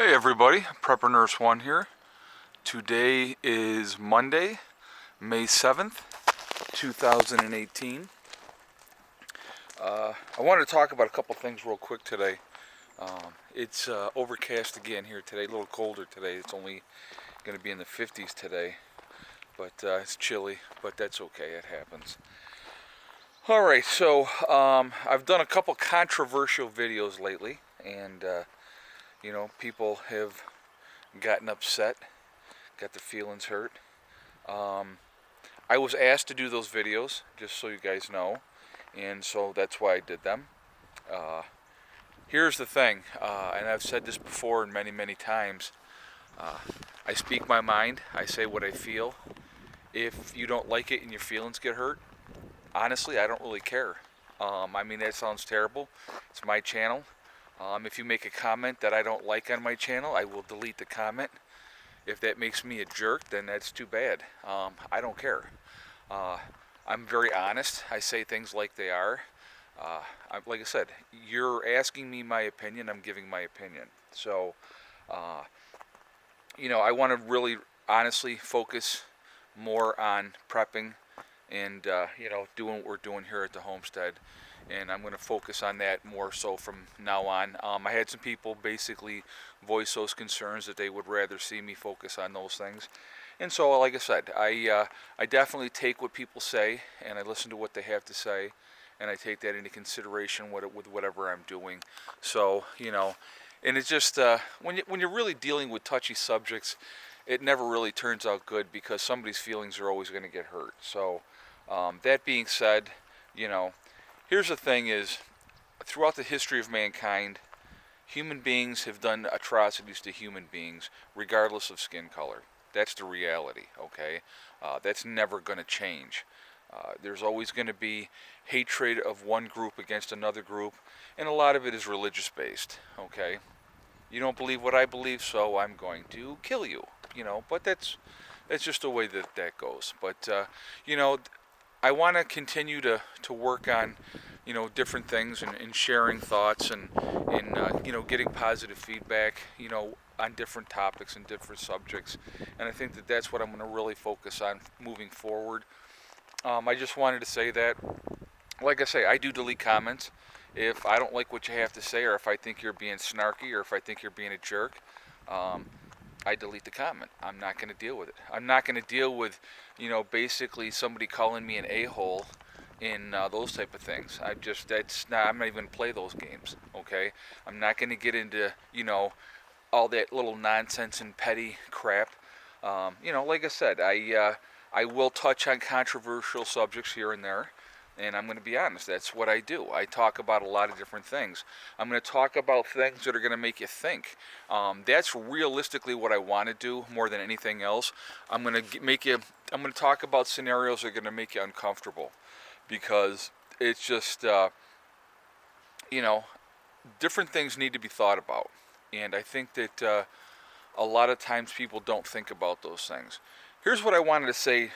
Hey everybody, Prepper Nurse 1 here. Today is Monday, May 7th, 2018. I wanted to talk about a couple things real quick today. It's overcast again here today, a little colder today. It's only going to be in the 50s today, but it's chilly, but that's okay, it happens. Alright, so I've done a couple controversial videos lately, and people have gotten upset, got their feelings hurt. I was asked to do those videos, just so you guys know, and so that's why I did them. Here's the thing, and I've said this before and many times. I speak my mind, I say what I feel. If you don't like it and your feelings get hurt, honestly, I don't really care. That sounds terrible. It's my channel. If you make a comment that I don't like on my channel, I will delete the comment. If that makes me a jerk, then that's too bad. I don't care. I'm very honest. I say things like they are. Like I said, you're asking me my opinion. I'm giving my opinion. So, I want to really honestly focus more on prepping and, doing what we're doing here at the homestead. And I'm going to focus on that more so from now on. I had some people basically voice those concerns that they would rather see me focus on those things. And so, like I said, I definitely take what people say, and I listen to what they have to say, and I take that into consideration with whatever I'm doing. So, and it's just, when you're really dealing with touchy subjects, it never really turns out good because somebody's feelings are always going to get hurt. So, that being said, here's the thing is, throughout the history of mankind, human beings have done atrocities to human beings, regardless of skin color. That's the reality, okay? That's never going to change. There's always going to be hatred of one group against another group, and a lot of it is religious based, okay? You don't believe what I believe, so I'm going to kill you, but that's just the way that goes. But, I want to continue to work on, different things and sharing thoughts and getting positive feedback, on different topics and different subjects. And I think that that's what I'm going to really focus on moving forward. I just wanted to say that, like I say, I do delete comments. If I don't like what you have to say, or if I think you're being snarky, or if I think you're being a jerk, I delete the comment. I'm not going to deal with it. I'm not going to deal with, basically somebody calling me an a-hole in those type of things. I'm not even going to play those games, okay? I'm not going to get into, all that little nonsense and petty crap. Like I said, I will touch on controversial subjects here and there. And I'm going to be honest, that's what I do. I talk about a lot of different things. I'm going to talk about things that are going to make you think. That's realistically what I want to do more than anything else. I'm going to talk about scenarios that are going to make you uncomfortable. Because it's just, different things need to be thought about. And I think that a lot of times people don't think about those things. Here's what I wanted to say,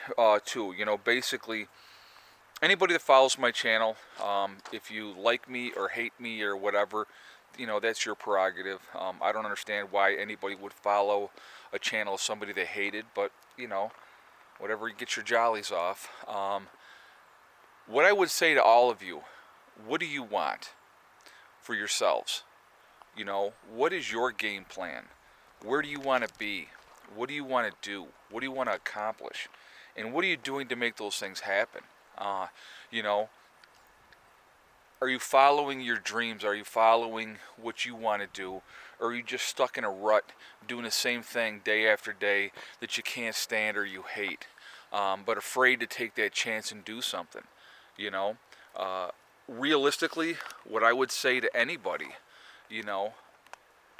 too. Basically, anybody that follows my channel, if you like me or hate me or whatever, that's your prerogative. I don't understand why anybody would follow a channel of somebody they hated, but, whatever, you get your jollies off. What I would say to all of you, what do you want for yourselves? What is your game plan? Where do you want to be? What do you want to do? What do you want to accomplish? And what are you doing to make those things happen? Are you following your dreams? Are you following what you want to do? Or are you just stuck in a rut doing the same thing day after day that you can't stand or you hate, but afraid to take that chance and do something? Realistically, what I would say to anybody,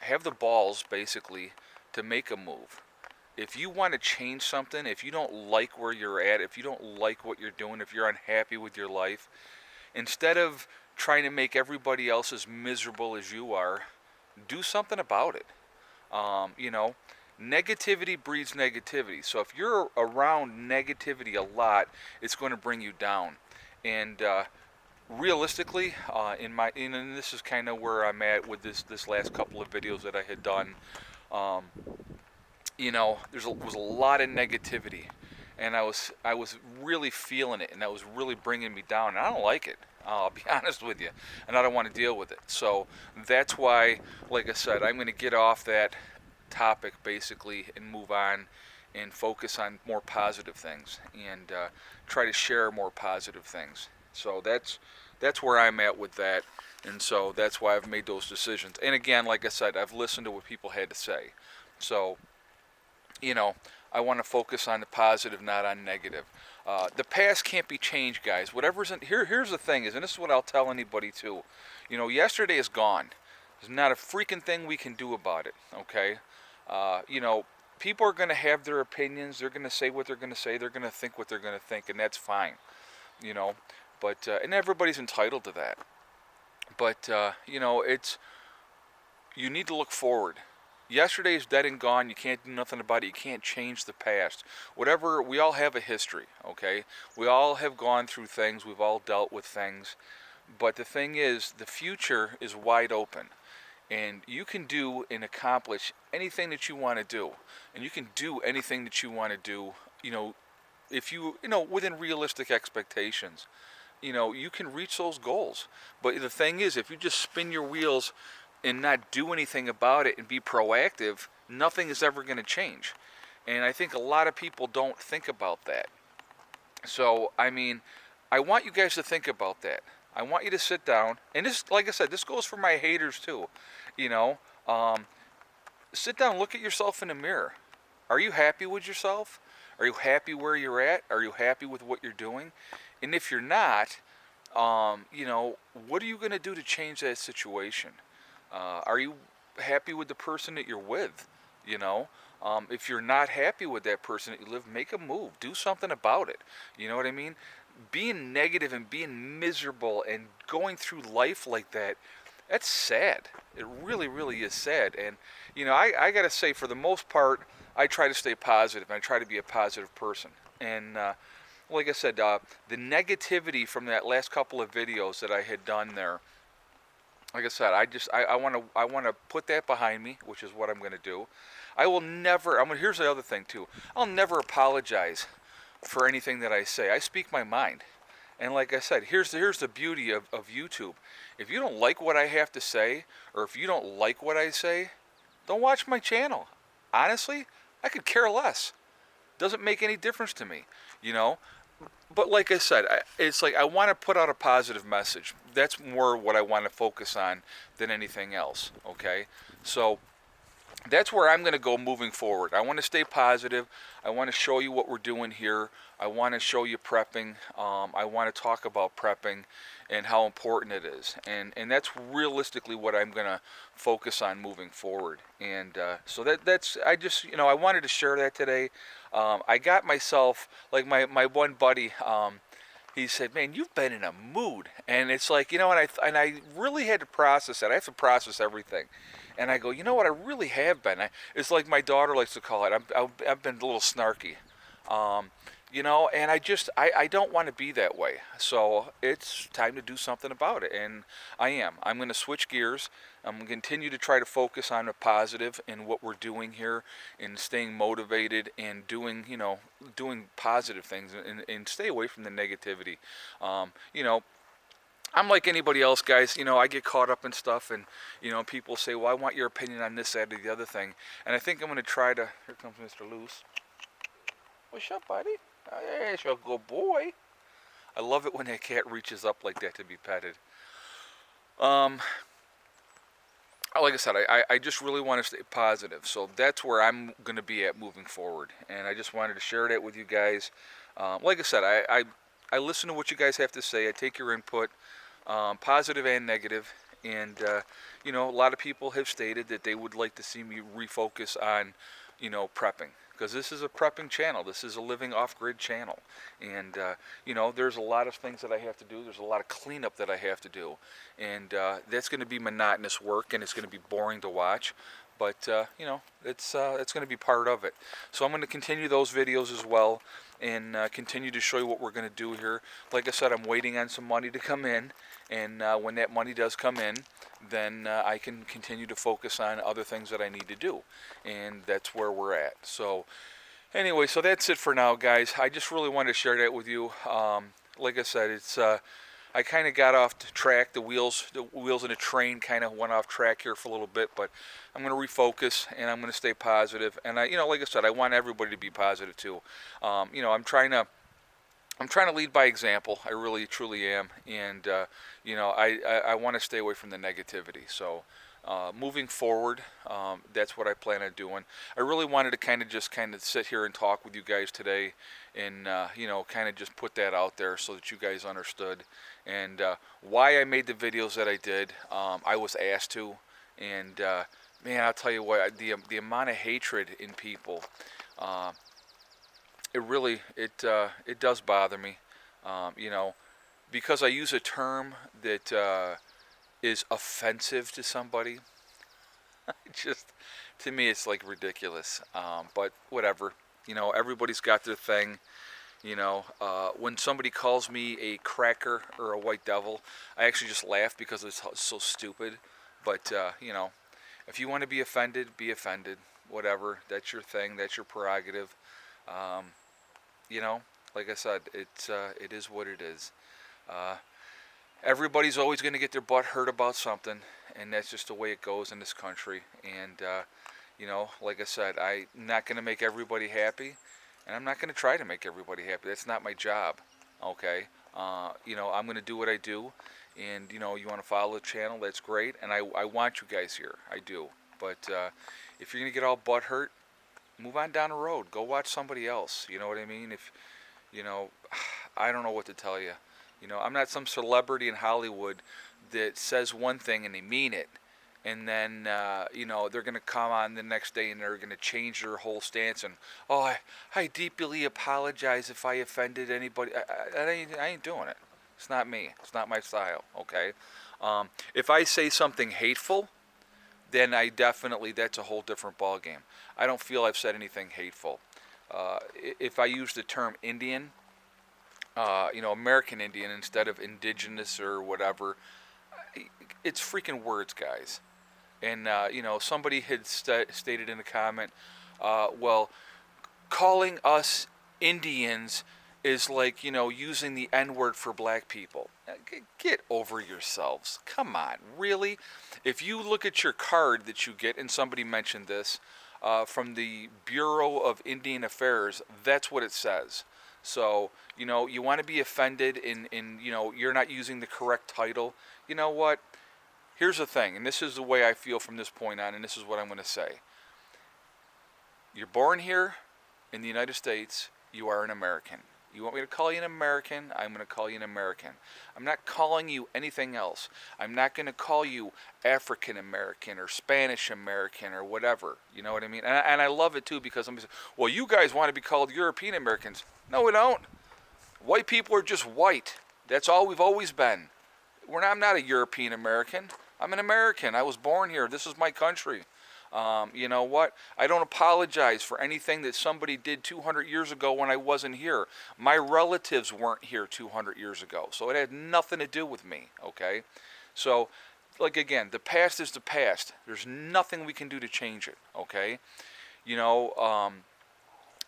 have the balls basically to make a move. If you want to change something, if you don't like where you're at, if you don't like what you're doing, if you're unhappy with your life, instead of trying to make everybody else as miserable as you are, do something about it. Negativity breeds negativity. So if you're around negativity a lot, it's going to bring you down. And realistically, and this is kind of where I'm at with this last couple of videos that I had done. Um, there was a lot of negativity, and I was really feeling it, and that was really bringing me down. And I don't like it. I'll be honest with you, and I don't want to deal with it. So that's why, like I said, I'm going to get off that topic basically and move on and focus on more positive things and try to share more positive things. So that's where I'm at with that, and so that's why I've made those decisions. And again, like I said, I've listened to what people had to say. So you know, I want to focus on the positive, not on negative. The past can't be changed, guys. Whatever's in here. Here's the thing: and this is what I'll tell anybody too. Yesterday is gone. There's not a freaking thing we can do about it. Okay. Uh, you know, People are going to have their opinions. They're going to say what they're going to say. They're going to think what they're going to think, and that's fine. You know, but and everybody's entitled to that. But it's you need to look forward. Yesterday is dead and gone. You can't do nothing about it. You can't change the past. Whatever, we all have a history, okay? We all have gone through things. We've all dealt with things. But the thing is, the future is wide open. And you can do and accomplish anything that you want to do. And you can do anything that you want to do, if within realistic expectations. You can reach those goals. But the thing is, if you just spin your wheels and not do anything about it and be proactive, nothing is ever going to change. And I think a lot of people don't think about that. So, I want you guys to think about that. I want you to sit down, and this, like I said, this goes for my haters too. You know, um, Sit down, look at yourself in the mirror. Are you happy with yourself? Are you happy where you're at? Are you happy with what you're doing? And if you're not, what are you going to do to change that situation? Are you happy with the person that you're with? If you're not happy with that person that you live, make a move. Do something about it. You know what I mean? Being negative and being miserable and going through life like that, that's sad. It really, really is sad. And, I got to say, for the most part, I try to stay positive and I try to be a positive person. And, like I said, the negativity from that last couple of videos that I had done there, like I said, I want to put that behind me, which is what I'm going to do. I will never. Here's the other thing too. I'll never apologize for anything that I say. I speak my mind, and like I said, here's the beauty of YouTube. If you don't like what I have to say, or if you don't like what I say, don't watch my channel. Honestly, I could care less. Doesn't make any difference to me, you know. But like I said, it's like I want to put out a positive message. That's more what I want to focus on than anything else. Okay, so that's where I'm going to go moving forward. I want to stay positive. I want to show you what we're doing here. I want to show you prepping. I want to talk about prepping and how important it is. And that's realistically what I'm going to focus on moving forward. And so that's, I wanted to share that today. I got myself, like my one buddy, he said, "Man, you've been in a mood," and it's like, and I really had to process that. I have to process everything, and I go, you know what? I really have been. It's like my daughter likes to call it. I've been a little snarky, um, and I don't want to be that way. So it's time to do something about it, and I am. I'm going to switch gears. I'm going to continue to try to focus on the positive in what we're doing here, and staying motivated and doing positive things, and stay away from the negativity. Um, you know, I'm like anybody else, guys. I get caught up in stuff, and people say, "Well, I want your opinion on this, that, or the other thing." And I think I'm going to try to. Here comes Mr. Loose. What's up, buddy? Hey, it's your good boy. I love it when that cat reaches up like that to be petted. Um, like I said, I just really want to stay positive. So that's where I'm going to be at moving forward. And I just wanted to share that with you guys. Like I said, I listen to what you guys have to say. I take your input, positive and negative. And, a lot of people have stated that they would like to see me refocus on, prepping. Because this is a prepping channel. This is a living off-grid channel. And, there's a lot of things that I have to do. There's a lot of cleanup that I have to do. And that's going to be monotonous work, and it's going to be boring to watch. But, it's going to be part of it. So I'm going to continue those videos as well, and continue to show you what we're going to do here. Like I said, I'm waiting on some money to come in. And when that money does come in, then I can continue to focus on other things that I need to do, and that's where we're at. So anyway, so that's it for now, guys. I just really wanted to share that with you. Like I said, it's I kind of got off the track. The wheels in the train kind of went off track here for a little bit, but I'm going to refocus and I'm going to stay positive. And like I said, I want everybody to be positive too. I'm trying to lead by example. I really, truly am, and I want to stay away from the negativity. So, moving forward, that's what I plan on doing. I really wanted to kind of sit here and talk with you guys today, and kind of just put that out there so that you guys understood, and why I made the videos that I did. I was asked to, and man, I'll tell you what, the amount of hatred in people. It really it does bother me, because I use a term that is offensive to somebody. Just to me, it's like ridiculous. But whatever, everybody's got their thing. When somebody calls me a cracker or a white devil, I actually just laugh because it's so stupid. But if you want to be offended, be offended. Whatever, that's your thing. That's your prerogative. Um, like I said, it is what it is. Everybody's always going to get their butt hurt about something, and that's just the way it goes in this country. And like I said, I'm not going to make everybody happy, and I'm not going to try to make everybody happy. That's not my job. Okay. I'm going to do what I do, and you want to follow the channel, that's great, and I want you guys here. I do. But if you're going to get all butt hurt, move on down the road. Go watch somebody else. You know what I mean? If I don't know what to tell you. I'm not some celebrity in Hollywood that says one thing and they mean it, and then they're gonna come on the next day and they're gonna change their whole stance and I deeply apologize if I offended anybody. I ain't doing it. It's not me. It's not my style. Okay. If I say something hateful, then that's a whole different ballgame. I don't feel I've said anything hateful. If I use the term Indian, American Indian instead of indigenous or whatever, it's freaking words, guys. And, somebody had stated in a comment, well, calling us Indians is like, using the N-word for black people. Get over yourselves. Come on, really? If you look at your card that you get, and somebody mentioned this, from the Bureau of Indian Affairs, that's what it says. So, you want to be offended in you're not using the correct title. You know what? Here's the thing, and this is the way I feel from this point on, and this is what I'm going to say. You're born here in the United States, you are an American. You want me to call you an American? I'm going to call you an American. I'm not calling you anything else. I'm not going to call you African American or Spanish American or whatever. You know what I mean? And I love it too because somebody says, well, you guys want to be called European Americans. No, we don't. White people are just white. That's all we've always been. I'm not a European American. I'm an American. I was born here. This is my country. You know what? I don't apologize for anything that somebody did 200 years ago when I wasn't here. My relatives weren't here 200 years ago, so it had nothing to do with me, okay? So, again, the past is the past. There's nothing we can do to change it, okay? And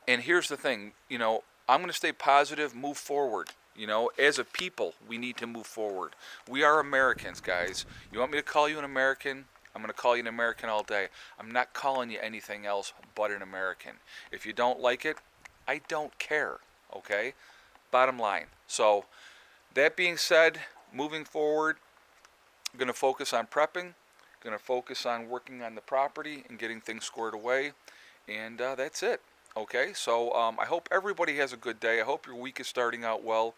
here's the thing, I'm going to stay positive, move forward. As a people, we need to move forward. We are Americans, guys. You want me to call you an American? I'm going to call you an American all day. I'm not calling you anything else but an American. If you don't like it, I don't care, okay? Bottom line. So, that being said, moving forward, I'm going to focus on prepping, going to focus on working on the property and getting things squared away, and that's it, okay? So, I hope everybody has a good day. I hope your week is starting out well,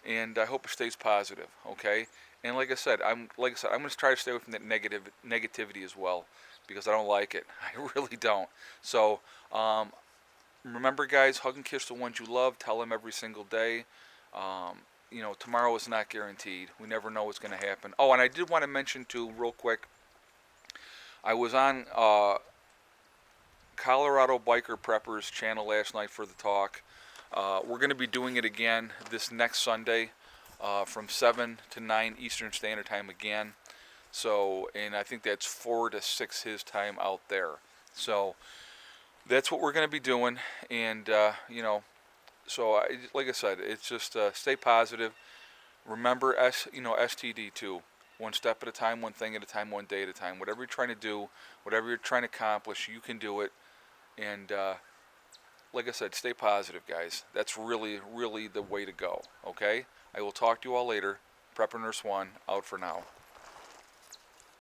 and I hope it stays positive, okay? And like I said, I'm going to try to stay away from that negativity as well, because I don't like it. I really don't. So, remember, guys, hug and kiss the ones you love. Tell them every single day. Tomorrow is not guaranteed. We never know what's going to happen. Oh, and I did want to mention too, real quick. I was on Colorado Biker Preppers channel last night for the talk. We're going to be doing it again this next Sunday. From 7 to 9 Eastern Standard Time again. So, and I think that's 4 to 6 his time out there. So that's what we're going to be doing. And, so like I said, it's just stay positive. Remember, STD too. One step at a time, one thing at a time, one day at a time. Whatever you're trying to do, whatever you're trying to accomplish, you can do it. And like I said, stay positive, guys. That's really, really the way to go. Okay? I will talk to you all later. Prepper Nurse 1, out for now.